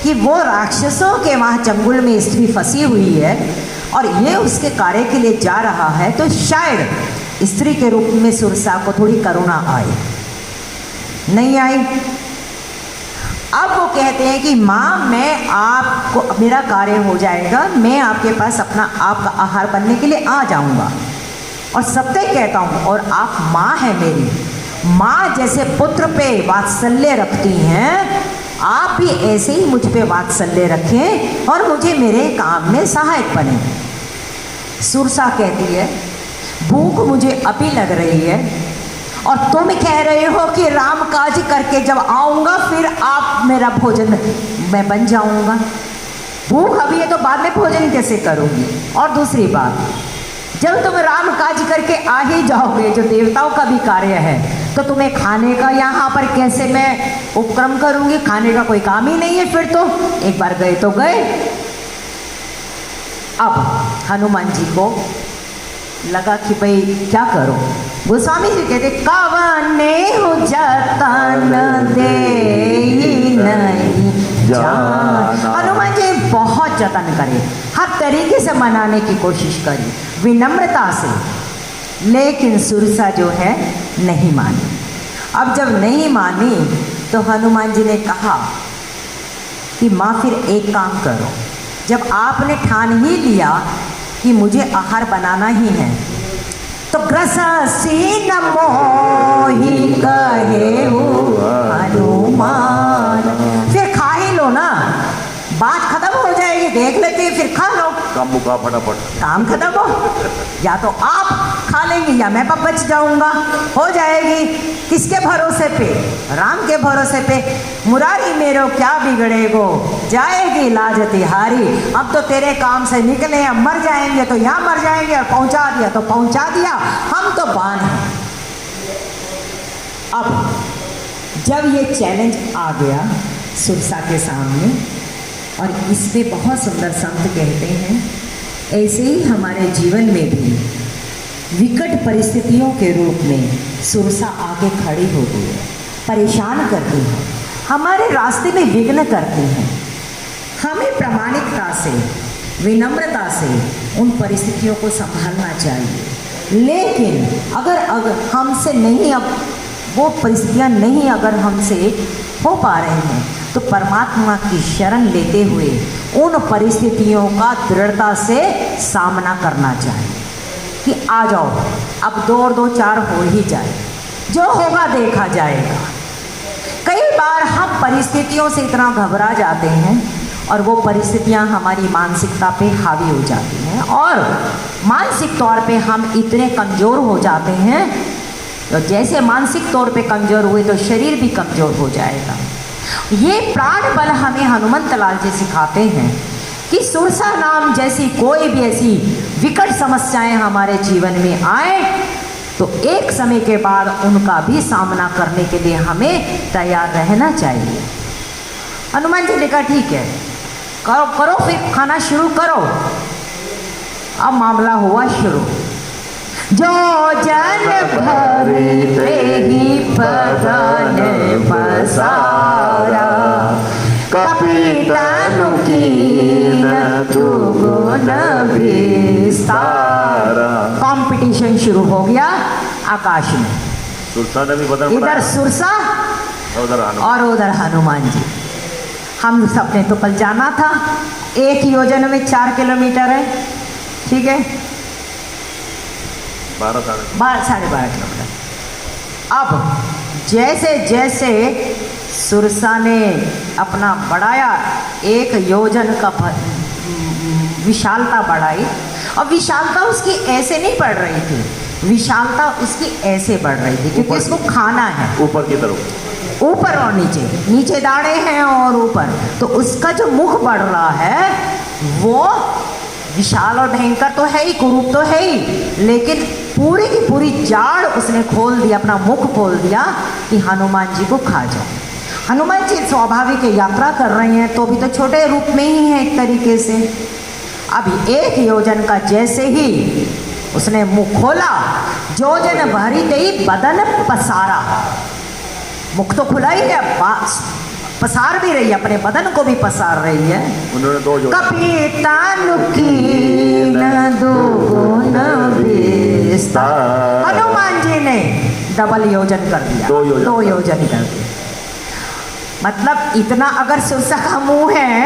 कि वो राक्षसों के वहाँ चंगुल में स्त्री फंसी हुई है और ये उसके कार्य के लिए जा रहा है, तो शायद स्त्री के रूप में सुरसा को थोड़ी करुणा आए। नहीं आई। अब वो कहते हैं कि माँ, मैं आपको, मेरा कार्य हो जाएगा, मैं आपके पास अपना आपका आहार बनने के लिए आ जाऊंगा और सत्य कहता हूँ, और आप माँ है मेरी, माँ जैसे पुत्र पे वात्सल्य रखती हैं, आप भी ऐसे ही मुझ पे वात्सल्य रखें और मुझे मेरे काम में सहायक बने। सुरसा कहती है, भूख मुझे अभी लग रही है और तुम कह रहे हो कि राम काज करके जब आऊँगा फिर आप मेरा भोजन मैं बन जाऊँगा। भूख अभी है तो बाद में भोजन कैसे करूँगी? और दूसरी बात, जब तुम राम काज करके आ ही जाओगे, जो देवताओं का भी कार्य है, तो तुम्हें खाने का यहाँ पर कैसे मैं उपक्रम करूँगी? खाने का कोई काम ही नहीं है फिर तो, एक बार गए तो गए। अब हनुमान जी को लगा कि भाई क्या करो। गोस्वामी जी कहते, कवने हो जतन दे नहीं जान। हनुमान जी बहुत जतन करे, हर तरीके से मनाने की कोशिश करी विनम्रता से, लेकिन सुरसा जो है नहीं मानी। अब जब नहीं मानी तो हनुमान जी ने कहा कि माँ फिर एक काम करो, जब आपने ठान ही लिया कि मुझे आहार बनाना ही है, तो ग्रससी न मोहि कहे हनुमान, फिर खा ही लो ना, बात खत्म हो जाएगी, देख लेते हैं फिर खा लो, काम मुका फटाफट, काम खत्म हो, या तो आप खा लेंगे या मैं बच जाऊंगा, हो जाएगी। किसके भरोसे पे? राम के भरोसे पे। मुरारी मेरो क्या बिगड़ेगो, जाएगी लाज तिहारी। अब तो तेरे काम से निकले, अब मर जाएंगे तो यहाँ मर जाएंगे, और पहुंचा दिया तो पहुंचा दिया, हम तो बान हैं। अब जब ये चैलेंज आ गया सुरसा के सामने, और इसमें बहुत सुंदर संत कहते हैं, ऐसे ही हमारे जीवन में भी विकट परिस्थितियों के रूप में सुरसा आगे खड़ी होती है, परेशान करती है, हमारे रास्ते में विघ्न करती हैं। हमें प्रामाणिकता से, विनम्रता से उन परिस्थितियों को संभालना चाहिए। लेकिन अगर हमसे नहीं, अब वो परिस्थितियाँ नहीं अगर हमसे हो पा रही हैं, तो परमात्मा की शरण लेते हुए उन परिस्थितियों का दृढ़ता से सामना करना चाहिए कि आ जाओ, अब 2 और 2 4 हो ही जाए, जो होगा देखा जाएगा। कई बार हम परिस्थितियों से इतना घबरा जाते हैं और वो परिस्थितियां हमारी मानसिकता पे हावी हो जाती हैं, और मानसिक तौर पे हम इतने कमज़ोर हो जाते हैं, तो जैसे मानसिक तौर पे कमज़ोर हुए तो शरीर भी कमज़ोर हो जाएगा। ये प्राण बल हमें हनुमंत लाल जी सिखाते हैं कि सुरसा नाम जैसी कोई भी ऐसी विकट समस्याएं हमारे जीवन में आए तो एक समय के बाद उनका भी सामना करने के लिए हमें तैयार रहना चाहिए। हनुमान जी ने कहा ठीक है, करो करो, फिर खाना शुरू करो। अब मामला हुआ शुरू। जो जन भरी ते ही पदन पसारा, कपितनु कीन दुगुन विस्तारा। कंपटीशन शुरू हो गया आकाश में। सुरसा ने भी बदन इधर सुरसा और उधर हनुमान जी। हम सबने तो कल जाना था, 1 योजन में 4 किलोमीटर है, ठीक है, 12 साढ़े 12 किलोमीटर। अब जैसे जैसे सुरसा ने अपना बढ़ाया, 1 योजन का विशालता बढ़ाई, और विशालता उसकी ऐसे नहीं बढ़ रही थी, विशालता उसकी ऐसे बढ़ रही थी, क्योंकि इसको खाना है ऊपर की तरफ, ऊपर और नीचे, नीचे दाने हैं और ऊपर, तो उसका जो मुख बढ़ रहा है वो विशाल और भयंकर तो है ही, कुरूप तो है ही, लेकिन पूरी की पूरी जाड़ उसने खोल दिया, अपना मुख खोल दिया कि हनुमान जी को खा जाओ। हनुमान जी स्वाभाविक यात्रा कर रहे हैं तो भी तो छोटे रूप में ही है एक तरीके से। अभी 1 योजन का जैसे ही उसने मुख खोला, योजन भरी गई बदन पसारा। मुख तो खुला ही है, पसार भी रही है, अपने बदन को भी पसार रही है। उन्होंने 2 योजन हनुमान जी ने डबल योजन कर दिया, 2 योजन कर दिया। मतलब इतना अगर सुरसा का मुंह है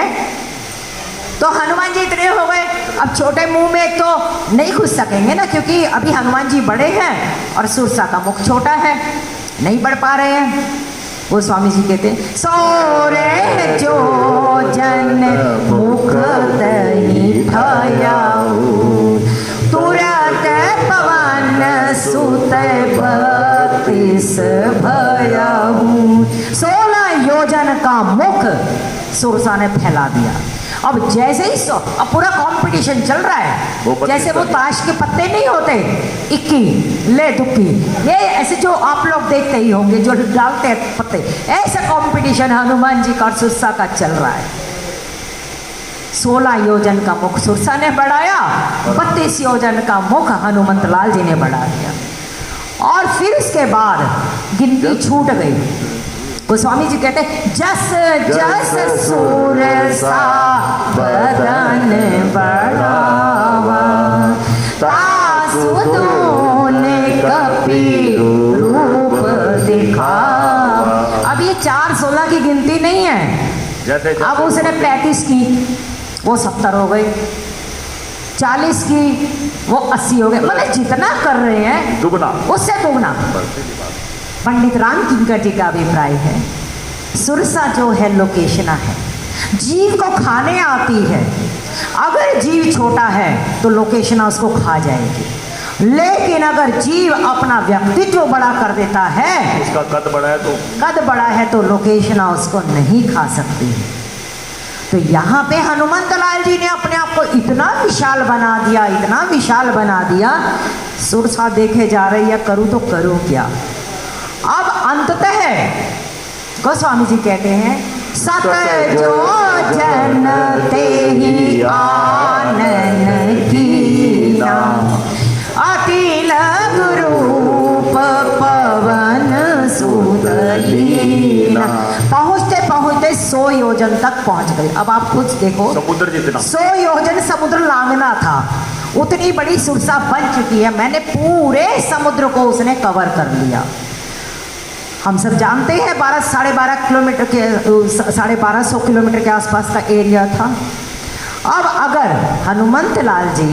तो हनुमान जी इतने हो गए। अब छोटे मुंह में तो नहीं घुस सकेंगे ना, क्योंकि अभी हनुमान जी बड़े हैं और सुरसा का मुख छोटा है, नहीं बढ़ पा रहे हैं। वो स्वामी जी कहते हैं, सोरे जो जन मुख दही भयाऊ, तुरत पवन सुत 32 भयाऊ। 16 योजन का मुख सुरसा ने फैला दिया। अब जैसे ही अब पूरा कंपटीशन चल रहा है, जैसे वो ताश के पत्ते नहीं होते, इक्की ले दुक्की, ये ऐसे जो आप लोग देखते ही होंगे जो डालते हैं पत्ते, ऐसा कंपटीशन हनुमान जी का सुरसा का चल रहा है। 16 योजन का मुख सुरसा ने बढ़ाया, 32 योजन का मुख हनुमंत लाल जी ने बढ़ा दिया। और फिर उसके बाद गिनती छूट गई। गोस्वामी जी कहते जस जस सुरसा बदन बढ़ावा, तासु तूने कपि रूप दिखावा। अब ये 4 16 की गिनती नहीं है। अब उसने 35 की, वो 70 हो गई, 40 की, वो 80 हो गए। मतलब जितना कर रहे हैं दुगना, उससे दुगना। पंडित राम किंकर जी का अभिप्राय है, सुरसा जो है लोकेशना है, जीव को खाने आती है। अगर जीव छोटा है तो लोकेशना उसको खा जाएगी, लेकिन अगर जीव अपना व्यक्तित्व बड़ा कर देता है, उसका कद बड़ा है तो लोकेशना उसको नहीं खा सकती। तो यहाँ पे हनुमंत लाल जी ने अपने आप को इतना विशाल बना दिया, इतना विशाल बना दिया। सुरसा देखे जा रही है, करूँ तो करूँ क्या। अब अंततः गोस्वामी जी कहते हैं, सत जो जन ते ही आनन कीना, अति लघु रूप पवन सुत लीना। पहुँचते पहुँचते 100 योजन तक पहुँच गए। अब आप कुछ देखो, समुद्र जितना 100 योजन समुद्र लांघना था, उतनी बड़ी सुरसा बन चुकी है। मैंने पूरे समुद्र को उसने कवर कर लिया। हम सब जानते हैं 12-12.5 किलोमीटर के 1250 किलोमीटर के आसपास का एरिया था। अब अगर हनुमंत लाल जी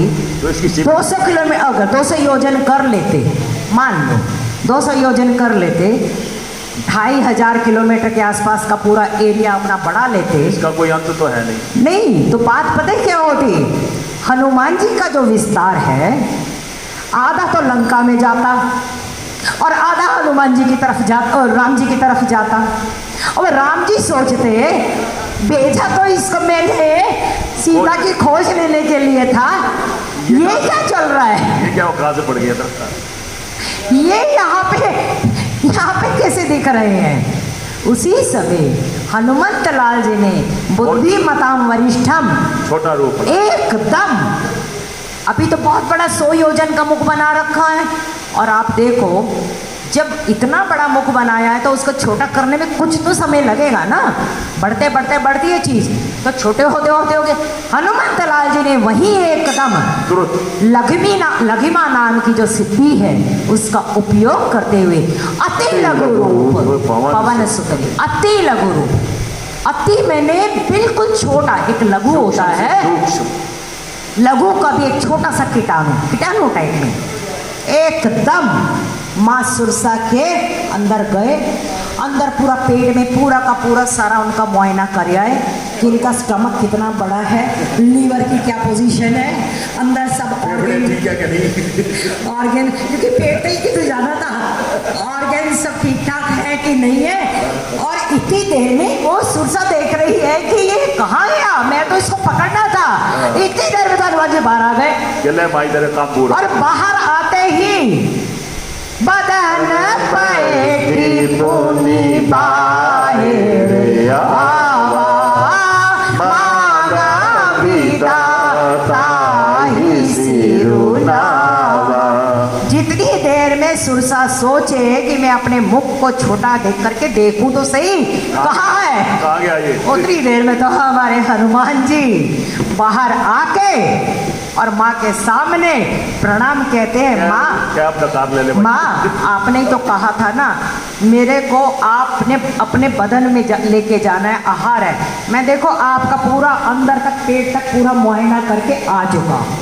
200 किलोमीटर, अगर 200 योजन कर लेते, मान लो 200 योजन कर लेते, 2500 किलोमीटर के आसपास का पूरा एरिया अपना बढ़ा लेते, इसका कोई अंत तो है नहीं तो बात पता है क्या होती। हनुमान जी का जो विस्तार है, आधा तो लंका में जाता और आधा हनुमान जी की तरफ जाता और राम जी की तरफ जाता। और राम जी सोचते, भेजा तो इसको मैंने सीता की खोज लेने के लिए था, ये क्या चल रहा है, ये क्या औकात से पड़ गया था, ये यहाँ पे कैसे दिख रहे हैं। उसी समय हनुमंत लाल जी ने बुद्धिमताम वरिष्ठम, छोटा रूप एकदम, अभी तो बहुत बड़ा 100 योजन का मुख बना रखा है। और आप देखो, जब इतना बड़ा मुख बनाया है तो उसको छोटा करने में कुछ तो समय लगेगा ना, बढ़ते बढ़ते बढ़ती है चीज, तो छोटे होते होते हनुमंत लाल जी ने वही एकदम लघिमा नाम की जो सिद्धि है उसका उपयोग करते हुए अति लघु रूप पवन सुतली, अति लघु रूप, अति मैंने बिल्कुल छोटा, एक लघु होता है, लघु का भी एक छोटा सा कीटाणु टाइप में, एकदम माँ सुरसा के अंदर गए। अंदर पूरा पेट में पूरा का पूरा सारा उनका मुआयना कर आए कि इनका स्टमक कितना बड़ा है, लीवर की क्या पोजीशन है, अंदर सब ऑर्गन क्योंकि पेट ही की तो जाना था, ऑर्गन सब ठीक ठाक है कि नहीं है। और इतनी देर में वो सुरसा देख रही है कि ये कहाँ गया, मैं तो इसको पकड़ना था, बाहर आ गए चले भाई तेरे काम पूरा। और बाहर आते ही बदन पैठी पुनी बाहिर आवा, मांगा विधाता ही सिरुनावा। जितनी देर में सुरसा सोचे कि मैं अपने मुख को छोटा देख करके देखूं तो सही कहाँ है, कहाँ गया ये? उतनी देर में तो हमारे हनुमान जी बाहर आके और माँ के सामने प्रणाम कहते हैं, माँ क्या अपना काम ले ले भाई। माँ आपने ही तो कहा था ना मेरे को आपने अपने बदन में लेके जाना है, आहार है। मैं देखो आपका पूरा अंदर तक पेट तक पूरा मुआयना करके आ चुका हूँ,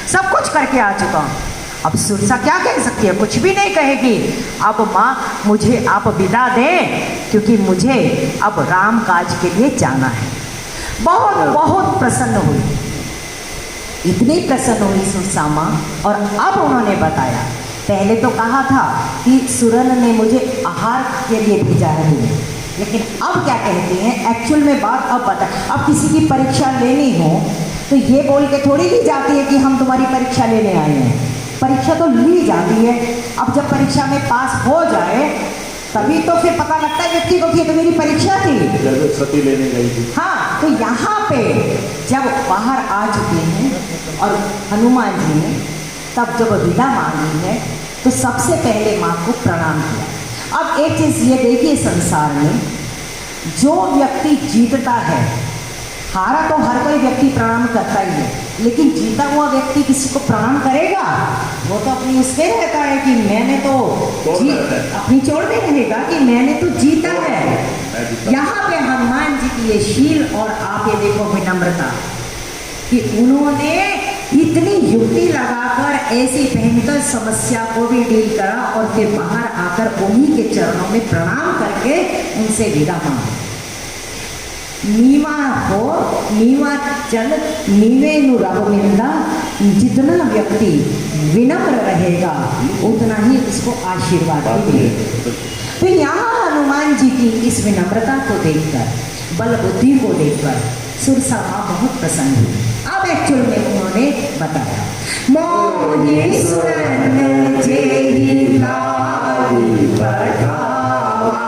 सब कुछ करके आ चुका हूँ। अब सुरसा क्या कह सकती है, कुछ भी नहीं कहेगी। अब माँ मुझे आप विदा दें क्योंकि मुझे अब राम काज के लिए जाना है। बहुत बहुत प्रसन्न हुई, इतनी प्रसन्न हुई सुरसा माँ। और अब उन्होंने बताया, पहले तो कहा था कि सुरन ने मुझे आहार के लिए भेजा है, लेकिन अब क्या कहती हैं एक्चुअल में बात अब बता। अब किसी की परीक्षा लेनी हो तो ये बोल के थोड़ी ली जाती है कि हम तुम्हारी परीक्षा लेने आए हैं, परीक्षा तो ली जाती है। अब जब परीक्षा में पास हो जाए तभी तो फिर पता लगता है व्यक्ति को कि ये तो मेरी परीक्षा थी, जैसे सती लेने गई थी। हाँ, तो यहाँ पे जब बाहर आ चुके हैं और हनुमान जी ने तब जब विदा मांगी है तो सबसे पहले माँ को प्रणाम किया। अब एक चीज़ ये देखिए, संसार में जो व्यक्ति जीतता है, हारा तो हर कोई व्यक्ति प्रणाम करता ही है, लेकिन जीता हुआ व्यक्ति किसी को प्रणाम करेगा? वो तो अपनी उसके रहता है कि मैंने तो अपनी चोट में रहेगा कि मैंने तो जीता है। यहाँ पे हनुमान जी की ये शील और आप ये देखो विनम्रता कि उन्होंने इतनी युक्ति लगाकर ऐसी भयंकर समस्या को भी डील करा और फिर बाहर आकर उन्हीं के चरणों में प्रणाम करके उनसे विदा मांगी। नीवा हो नीवा चल नीवे नु रब मिलना, जितना व्यक्ति विनम्र रहेगा उतना ही उसको आशीर्वाद मिलेगा। तो यहाँ हनुमान जी की इस विनम्रता को देखकर, बल बुद्धि को देखकर सुरसा माँ बहुत प्रसन्न हुई। अब एक्चुअल में उन्होंने बताया, मोहि सुरन जेहि लागी बढ़ावा,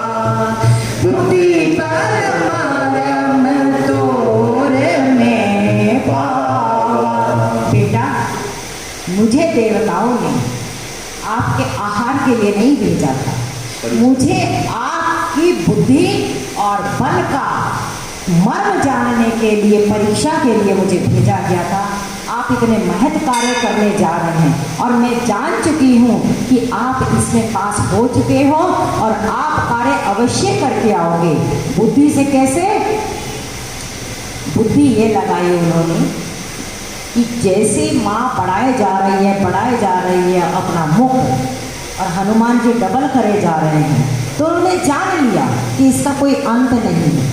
बुद्धि परमारम तोर में पावा। बेटा, मुझे देवताओं ने आपके आहार के लिए नहीं भेजा था, मुझे आपकी बुद्धि और बल का मर्म जानने के लिए, परीक्षा के लिए मुझे भेजा गया था। आप इतने महत् कार्य करने जा रहे हैं और मैं जान चुकी हूँ कि आप इसमें पास हो चुके हो और आप कार्य अवश्य करके आओगे। बुद्धि से कैसे? बुद्धि ये लगाई उन्होंने कि जैसे माँ बढ़ाए जा रही है अपना मुख और हनुमान जी डबल करे जा रहे हैं, तो उन्होंने जान लिया कि इसका कोई अंत नहीं है।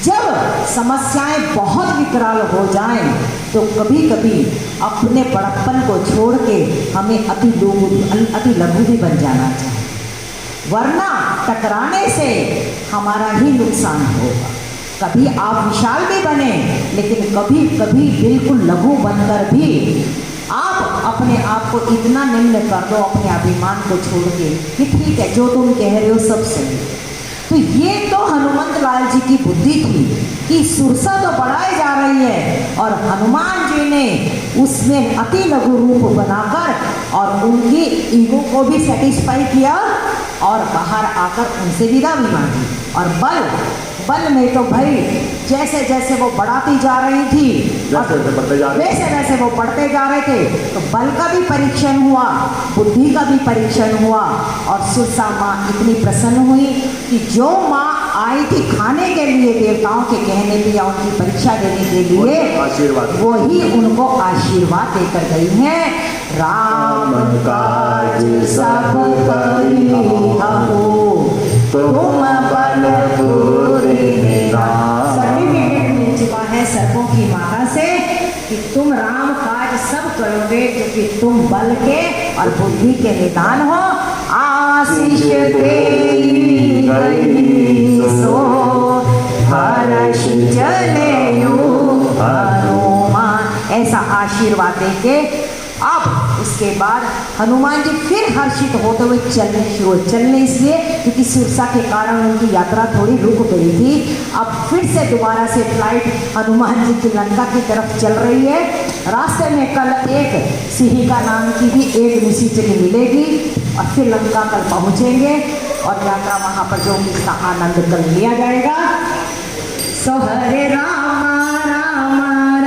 जब समस्याएं बहुत विकराल हो जाएं तो कभी कभी अपने बड़प्पन को छोड़ के हमें अति लघु भी बन जाना चाहिए, वरना टकराने से हमारा ही नुकसान होगा। कभी आप विशाल भी बने, लेकिन कभी कभी बिल्कुल लघु बनकर भी आप अपने आप को इतना निम्न कर दो अपने अभिमान को छोड़ के कि ठीक है जो तुम कह रहे हो सब सही। तो ये तो हनुमंत लाल जी की बुद्धि थी कि सुरसा तो बढ़ाई जा रही है और हनुमान जी ने उसमें अति लघु रूप बनाकर और उनकी ईगो को भी सेटिस्फाई किया और बाहर आकर उनसे विदा भी मांगी। और बल में तो भाई जैसे जैसे वो बढ़ाती जा रही थी वैसे वैसे वो बढ़ते जा रहे थे, तो बल का भी परीक्षण हुआ, बुद्धि का भी परीक्षण हुआ। और सुरसा माँ इतनी प्रसन्न हुई कि जो माँ आई थी खाने के लिए देवताओं के कहने पे या उनकी परीक्षा देने के लिए, वही उनको आशीर्वाद देकर गई हैं। राम काज सब परिहरु, तुम बल बुद्धि निधान। सर्टिफिकेट मिल चुका है सर्पों की माता से कि तुम राम काज सब करोगे क्योंकि तुम बल के और बुद्धि के निदान हो। आशीष देई गई सो हर्ष जनेऊ हनुमान। ऐसा आशीर्वाद देके अब उसके बाद हनुमान जी फिर हर्षित होते हुए चलने शुरू हुए। चलने इसलिए क्योंकि सुरसा के कारण उनकी यात्रा थोड़ी रुक गई थी। अब फिर से दोबारा से फ्लाइट हनुमान जी की लंका की तरफ चल रही है। रास्ते में कल एक सिंहिका नाम की भी एक निशाचरी मिलेगी और फिर लंका कल पहुँचेंगे और यात्रा वहाँ पर जो इसका आनंद कल लिया जाएगा। सो हरे रामा रामा